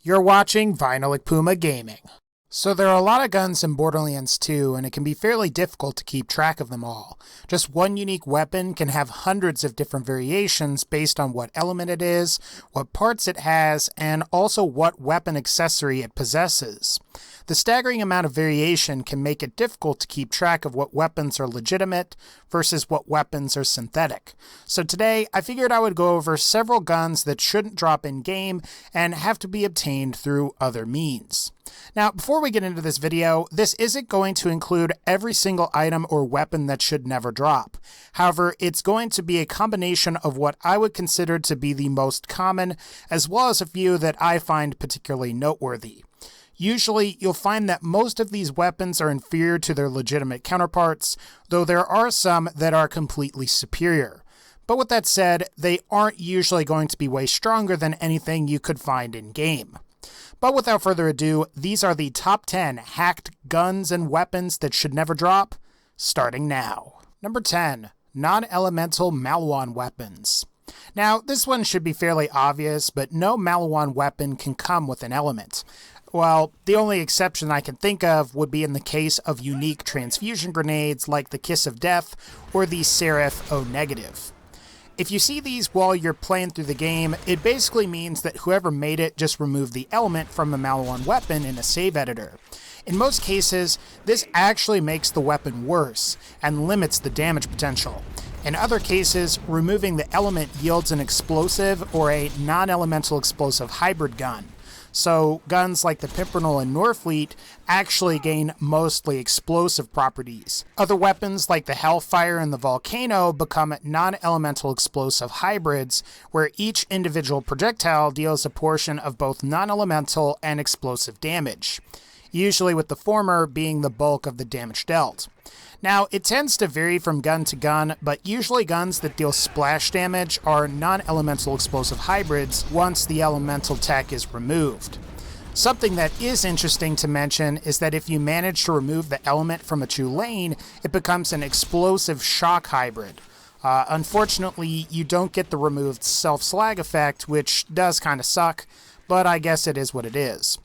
You're watching VinylicPumaGaming. So there are a lot of guns in Borderlands 2, and it can be fairly difficult to keep track of them all. Just one unique weapon can have hundreds of different variations based on what element it is, what parts it has, and also what weapon accessory it possesses. The staggering amount of variation can make it difficult to keep track of what weapons are legitimate versus what weapons are synthetic. So today, I figured I would go over several guns that shouldn't drop in-game and have to be obtained through other means. Now, before we get into this video, this isn't going to include every single item or weapon that should never drop. However, it's going to be a combination of what I would consider to be the most common, as well as a few that I find particularly noteworthy. Usually, you'll find that most of these weapons are inferior to their legitimate counterparts, though there are some that are completely superior. But with that said, they aren't usually going to be way stronger than anything you could find in-game. But without further ado, these are the top 10 hacked guns and weapons that should never drop, starting now. Number 10. Non-elemental MALIWAN weapons. Now, this one should be fairly obvious, but no MALIWAN weapon can come with an element. Well, the only exception I can think of would be in the case of unique transfusion grenades like the Kiss of Death or the Seraph O-. If you see these while you're playing through the game, it basically means that whoever made it just removed the element from a MALIWAN weapon in a save editor. In most cases, this actually makes the weapon worse and limits the damage potential. In other cases, removing the element yields an explosive or a non-elemental explosive hybrid gun. So guns like the Pimpernel and Norfleet actually gain mostly explosive properties. Other weapons like the Hellfire and the Volcano become non-elemental explosive hybrids, where each individual projectile deals a portion of both non-elemental and explosive damage, usually with the former being the bulk of the damage dealt. Now, it tends to vary from gun to gun, but usually guns that deal splash damage are non-elemental explosive hybrids once the elemental tech is removed. Something that is interesting to mention is that if you manage to remove the element from a true lane, it becomes an explosive shock hybrid. Unfortunately, you don't get the removed self-slag effect, which does kind of suck, but I guess it is what it is.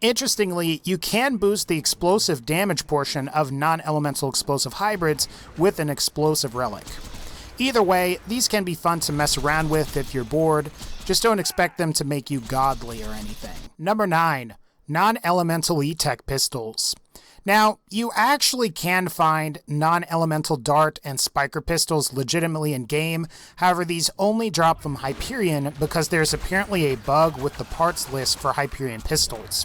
Interestingly, you can boost the explosive damage portion of non-elemental explosive hybrids with an explosive relic. Either way, these can be fun to mess around with if you're bored. Just don't expect them to make you godly or anything. Number 9. Non-elemental E-Tech pistols. Now, you actually can find non-elemental dart and spiker pistols legitimately in-game, however these only drop from Hyperion because there's apparently a bug with the parts list for Hyperion pistols.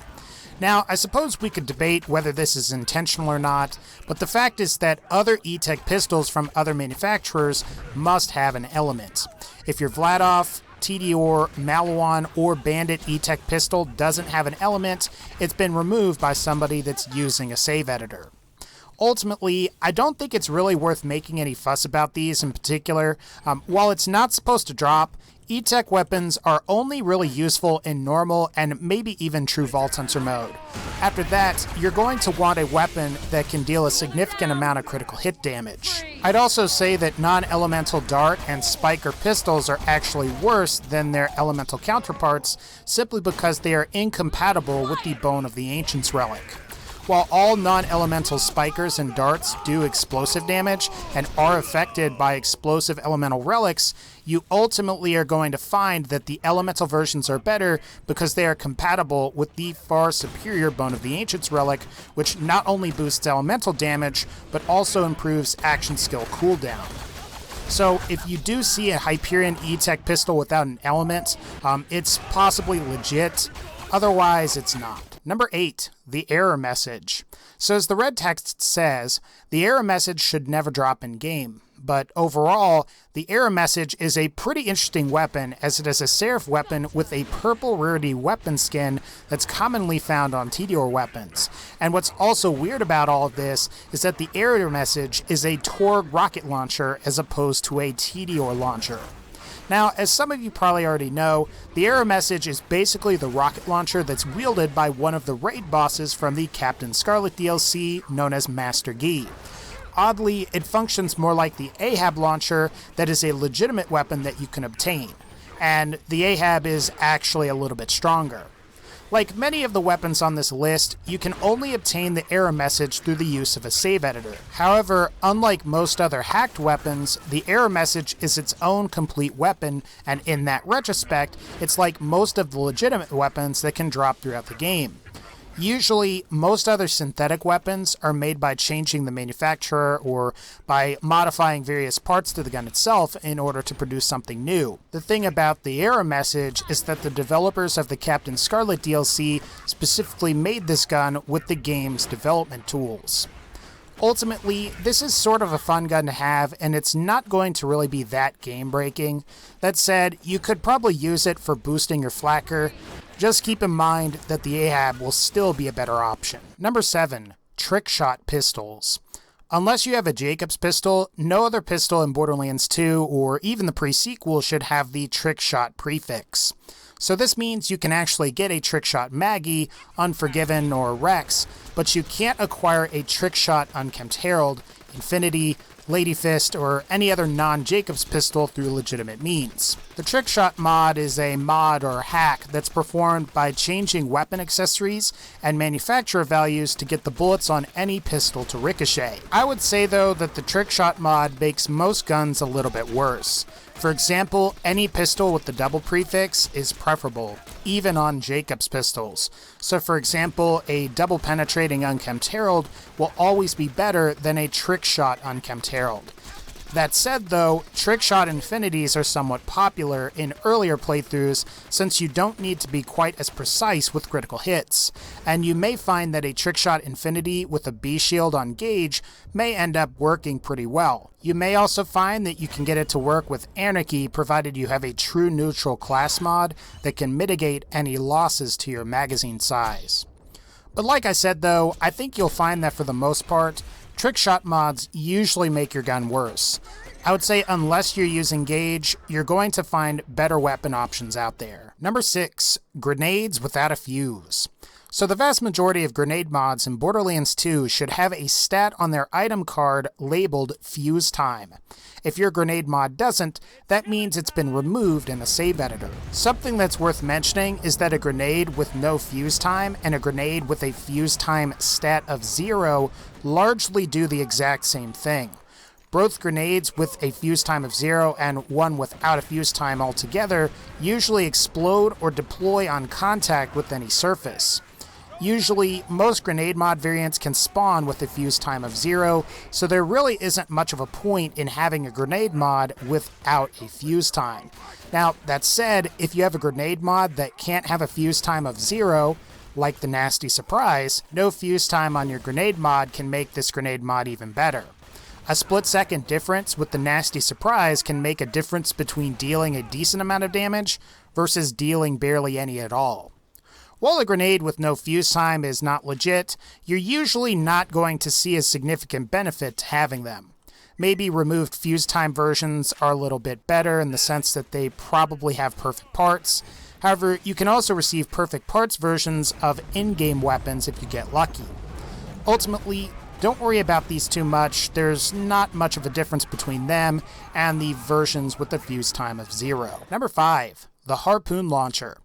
Now, I suppose we could debate whether this is intentional or not, but the fact is that other E-Tech pistols from other manufacturers must have an element. If your Vladov, TDOR, MALIWAN, or Bandit E-Tech pistol doesn't have an element, it's been removed by somebody that's using a save editor. Ultimately, I don't think it's really worth making any fuss about these in particular. While it's not supposed to drop, E-Tech weapons are only really useful in normal and maybe even true Vault Hunter mode. After that, you're going to want a weapon that can deal a significant amount of critical hit damage. I'd also say that non-elemental dart and spiker pistols are actually worse than their elemental counterparts simply because they are incompatible with the Bone of the Ancients relic. While all non-elemental spikers and darts do explosive damage and are affected by explosive elemental relics, you ultimately are going to find that the elemental versions are better because they are compatible with the far superior Bone of the Ancients relic, which not only boosts elemental damage, but also improves action skill cooldown. So if you do see a Hyperion E-Tech pistol without an element, it's possibly legit, otherwise it's not. Number 8, the error message. So as the red text says, the error message should never drop in game. But overall, the error message is a pretty interesting weapon as it is a Seraph weapon with a purple Rarity weapon skin that's commonly found on TDOR weapons. And what's also weird about all of this is that the error message is a Torg rocket launcher as opposed to a TDOR launcher. Now, as some of you probably already know, the error message is basically the rocket launcher that's wielded by one of the raid bosses from the Captain Scarlet DLC, known as Master Yi. Oddly, it functions more like the Ahab launcher that is a legitimate weapon that you can obtain, and the Ahab is actually a little bit stronger. Like many of the weapons on this list, you can only obtain the error message through the use of a save editor. However, unlike most other hacked weapons, the error message is its own complete weapon, and in that retrospect, it's like most of the legitimate weapons that can drop throughout the game. Usually, most other synthetic weapons are made by changing the manufacturer or by modifying various parts to the gun itself in order to produce something new. The thing about the error message is that the developers of the Captain Scarlet DLC specifically made this gun with the game's development tools. Ultimately, this is sort of a fun gun to have, and it's not going to really be that game-breaking. That said, you could probably use it for boosting your flacker. Just keep in mind that the AHAB will still be a better option. Number 7. Trick Shot Pistols. Unless you have a Jacobs pistol, no other pistol in Borderlands 2 or even the pre-sequel should have the Trick Shot prefix. So this means you can actually get a Trick Shot Maggie, Unforgiven, or Rex, but you can't acquire a Trick Shot Unkempt Herald, Infinity, Lady Fist, or any other non-Jacobs pistol through legitimate means. The Trick Shot mod is a mod or hack that's performed by changing weapon accessories and manufacturer values to get the bullets on any pistol to ricochet. I would say though that the Trick Shot mod makes most guns a little bit worse. For example, any pistol with the double prefix is preferable, even on Jacobs pistols. So for example, a double penetrating Unkempt Herald will always be better than a Trick Shot Unkempt Herald. That said though, Trick Shot Infinities are somewhat popular in earlier playthroughs since you don't need to be quite as precise with critical hits, and you may find that a Trick Shot Infinity with a B shield on gauge may end up working pretty well. You may also find that you can get it to work with Anarchy provided you have a true neutral class mod that can mitigate any losses to your magazine size. But like I said though, I think you'll find that for the most part, Trick Shot mods usually make your gun worse. I would say unless you're using gauge, you're going to find better weapon options out there. Number 6. Grenades without a fuse. So the vast majority of grenade mods in Borderlands 2 should have a stat on their item card labeled fuse time. If your grenade mod doesn't, that means it's been removed in a save editor. Something that's worth mentioning is that a grenade with no fuse time and a grenade with a fuse time stat of 0 largely do the exact same thing. Both grenades with a fuse time of 0 and one without a fuse time altogether usually explode or deploy on contact with any surface. Usually, most grenade mod variants can spawn with a fuse time of 0, so there really isn't much of a point in having a grenade mod without a fuse time. Now, that said, if you have a grenade mod that can't have a fuse time of 0, like the Nasty Surprise, no fuse time on your grenade mod can make this grenade mod even better. A split-second difference with the Nasty Surprise can make a difference between dealing a decent amount of damage versus dealing barely any at all. While a grenade with no fuse time is not legit, you're usually not going to see a significant benefit to having them. Maybe removed fuse time versions are a little bit better in the sense that they probably have perfect parts. However, you can also receive perfect parts versions of in-game weapons if you get lucky. Ultimately, don't worry about these too much. There's not much of a difference between them and the versions with the fuse time of 0. Number 5. The Harpoon Launcher.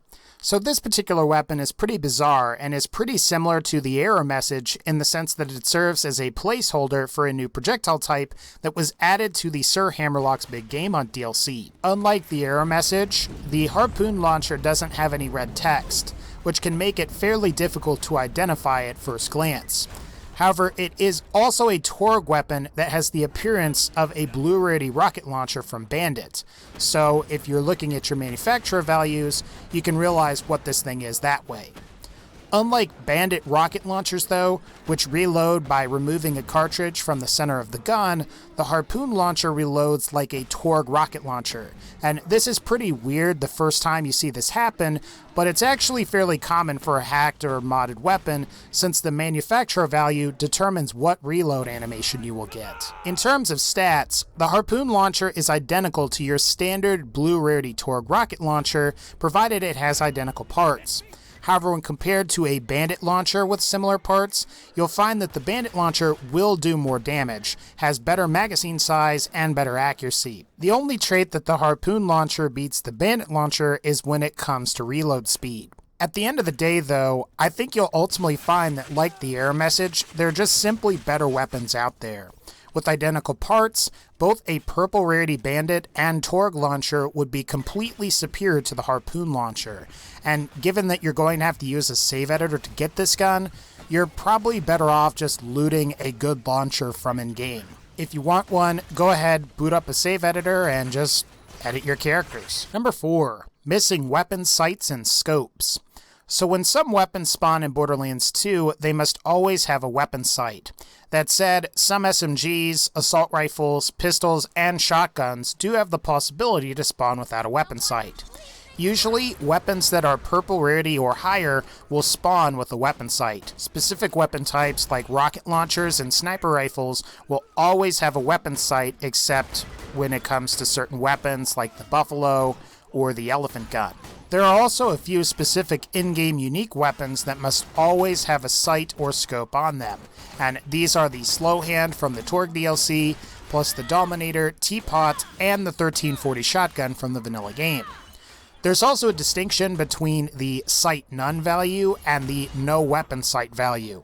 So this particular weapon is pretty bizarre and is pretty similar to the error message in the sense that it serves as a placeholder for a new projectile type that was added to the Sir Hammerlock's Big Game Hunt DLC. Unlike the error message, the Harpoon Launcher doesn't have any red text, which can make it fairly difficult to identify at first glance. However, it is also a Torg weapon that has the appearance of a blue Rarity rocket launcher from Bandit. So if you're looking at your manufacturer values, you can realize what this thing is that way. Unlike Bandit rocket launchers though, which reload by removing a cartridge from the center of the gun, the Harpoon launcher reloads like a Torg rocket launcher. And this is pretty weird the first time you see this happen, but it's actually fairly common for a hacked or modded weapon since the manufacturer value determines what reload animation you will get. In terms of stats, the Harpoon launcher is identical to your standard blue Rarity Torg rocket launcher, provided it has identical parts. However, when compared to a Bandit launcher with similar parts, you'll find that the Bandit launcher will do more damage, has better magazine size, and better accuracy. The only trait that the Harpoon launcher beats the Bandit launcher is when it comes to reload speed. At the end of the day, though, I think you'll ultimately find that, like the error message, there are just simply better weapons out there. With identical parts, both a Purple Rarity Bandit and Torg launcher would be completely superior to the Harpoon launcher, and given that you're going to have to use a save editor to get this gun, you're probably better off just looting a good launcher from in-game. If you want one, go ahead, boot up a save editor, and just edit your characters. Number 4. Missing weapon sights and scopes. So when some weapons spawn in Borderlands 2, they must always have a weapon sight. That said, some SMGs, assault rifles, pistols, and shotguns do have the possibility to spawn without a weapon sight. Usually, weapons that are purple rarity or higher will spawn with a weapon sight. Specific weapon types like rocket launchers and sniper rifles will always have a weapon sight, except when it comes to certain weapons like the Buffalo or the elephant gun. There are also a few specific in-game unique weapons that must always have a sight or scope on them, and these are the Slow Hand from the Torg DLC, plus the Dominator, Teapot, and the 1340 shotgun from the vanilla game. There's also a distinction between the sight none value and the no weapon sight value.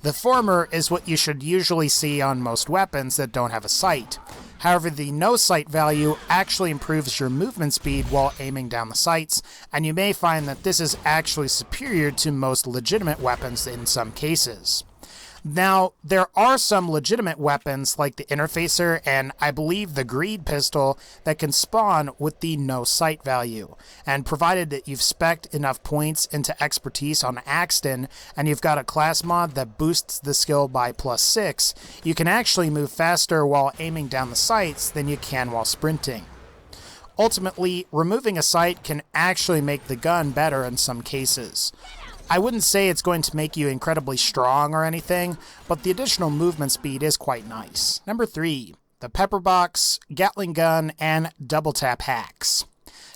The former is what you should usually see on most weapons that don't have a sight. However, the no sight value actually improves your movement speed while aiming down the sights, and you may find that this is actually superior to most legitimate weapons in some cases. Now, there are some legitimate weapons like the Interfacer and I believe the Greed pistol that can spawn with the no sight value, and provided that you've spec'd enough points into expertise on Axton and you've got a class mod that boosts the skill by +6, you can actually move faster while aiming down the sights than you can while sprinting. Ultimately, removing a sight can actually make the gun better in some cases. I wouldn't say it's going to make you incredibly strong or anything, but the additional movement speed is quite nice. Number 3. The PEPPERBOX, Gatling gun, and double tap hacks.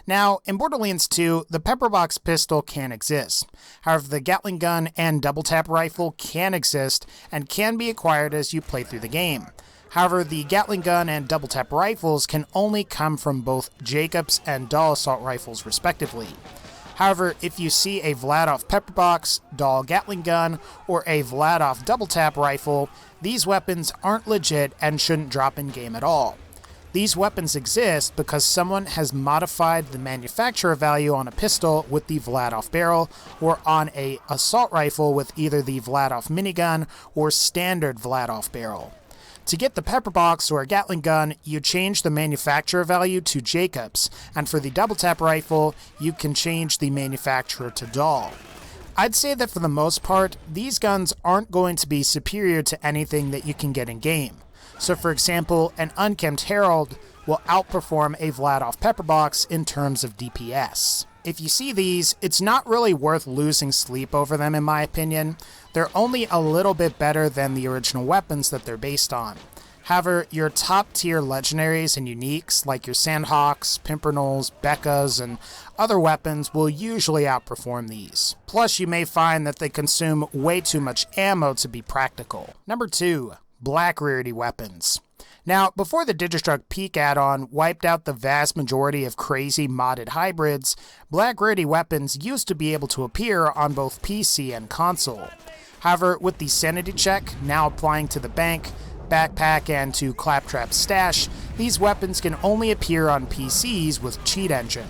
Now, in Borderlands 2, the PEPPERBOX pistol can exist. However, the Gatling gun and double tap rifle can exist and can be acquired as you play through the game. However, the Gatling gun and double tap rifles can only come from both Jacobs and Dahl assault rifles respectively. However, if you see a Vladov PEPPERBOX, Dahl Gatling gun, or a Vladov double tap rifle, these weapons aren't legit and shouldn't drop in game at all. These weapons exist because someone has modified the manufacturer value on a pistol with the Vladov barrel, or on a assault rifle with either the Vladov minigun or standard Vladov barrel. To get the PEPPERBOX or a Gatling gun, you change the manufacturer value to Jacobs, and for the double tap rifle, you can change the manufacturer to Dahl. I'd say that for the most part, these guns aren't going to be superior to anything that you can get in game. So for example, an Unkempt Herald will outperform a Vladov PEPPERBOX in terms of DPS. If you see these, it's not really worth losing sleep over them in my opinion. They're only a little bit better than the original weapons that they're based on. However, your top tier legendaries and uniques like your Sandhawks, Pimpernels, Beckas, and other weapons will usually outperform these. Plus, you may find that they consume way too much ammo to be practical. Number 2. Black Rarity weapons. Now, before the Digistruct Peak add-on wiped out the vast majority of crazy modded hybrids, Black Rarity weapons used to be able to appear on both PC and console. However, with the Sanity Check now applying to the Bank, Backpack, and to Claptrap's Stash, these weapons can only appear on PCs with Cheat Engine.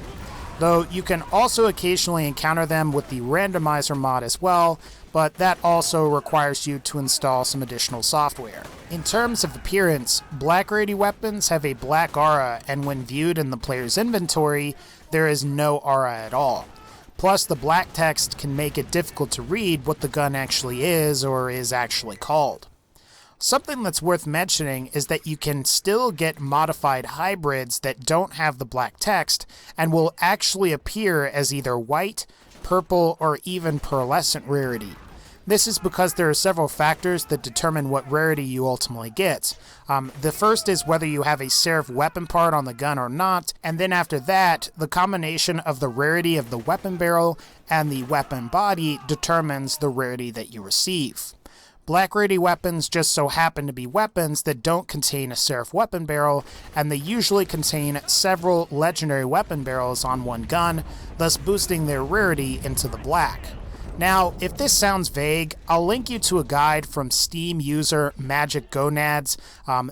Though you can also occasionally encounter them with the Randomizer mod as well, but that also requires you to install some additional software. In terms of appearance, Black Rarity weapons have a black aura, and when viewed in the player's inventory, there is no aura at all. Plus, the black text can make it difficult to read what the gun actually is or is actually called. Something that's worth mentioning is that you can still get modified hybrids that don't have the black text and will actually appear as either white, purple, or even pearlescent rarity. This is because there are several factors that determine what rarity you ultimately get. The first is whether you have a Seraph weapon part on the gun or not, and then after that, the combination of the rarity of the weapon barrel and the weapon body determines the rarity that you receive. Black Rarity weapons just so happen to be weapons that don't contain a Seraph weapon barrel, and they usually contain several legendary weapon barrels on one gun, thus boosting their rarity into the black. Now, if this sounds vague, I'll link you to a guide from Steam user Magic Gonads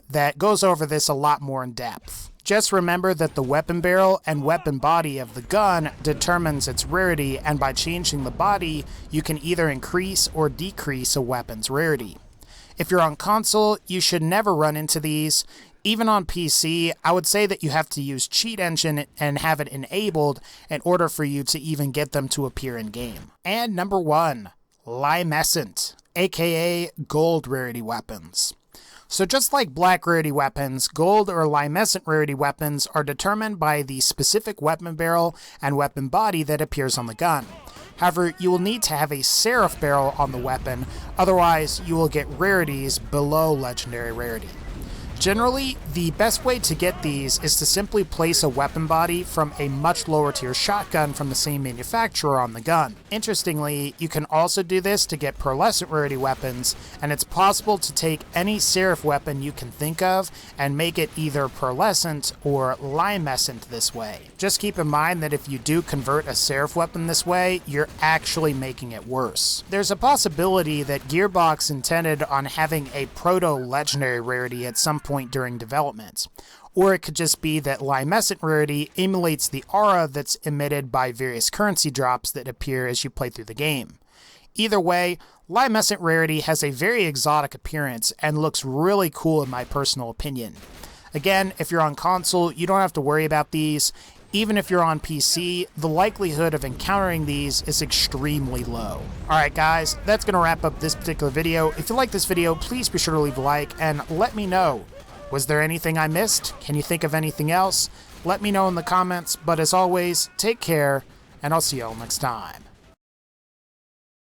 that goes over this a lot more in depth. Just remember that the weapon barrel and weapon body of the gun determines its rarity, and by changing the body, you can either increase or decrease a weapon's rarity. If you're on console, you should never run into these. Even on PC, I would say that you have to use Cheat Engine and have it enabled in order for you to even get them to appear in-game. And number 1, LIMESCENT, aka Gold Rarity Weapons. So just like Black Rarity weapons, Gold or Limescent Rarity weapons are determined by the specific weapon barrel and weapon body that appears on the gun. However, you will need to have a Seraph barrel on the weapon, otherwise you will get rarities below Legendary Rarity. Generally, the best way to get these is to simply place a weapon body from a much lower tier shotgun from the same manufacturer on the gun. Interestingly, you can also do this to get pearlescent rarity weapons, and it's possible to take any Seraph weapon you can think of and make it either pearlescent or limescent this way. Just keep in mind that if you do convert a Seraph weapon this way, you're actually making it worse. There's a possibility that Gearbox intended on having a proto-legendary rarity at some point during development. Or it could just be that Limescent Rarity emulates the aura that's emitted by various currency drops that appear as you play through the game. Either way, Limescent Rarity has a very exotic appearance and looks really cool in my personal opinion. Again, if you're on console, you don't have to worry about these. Even if you're on PC, the likelihood of encountering these is extremely low. Alright guys, that's going to wrap up this particular video. If you like this video, please be sure to leave a like and let me know. Was there anything I missed? Can you think of anything else? Let me know in the comments, but as always, take care, and I'll see you all next time.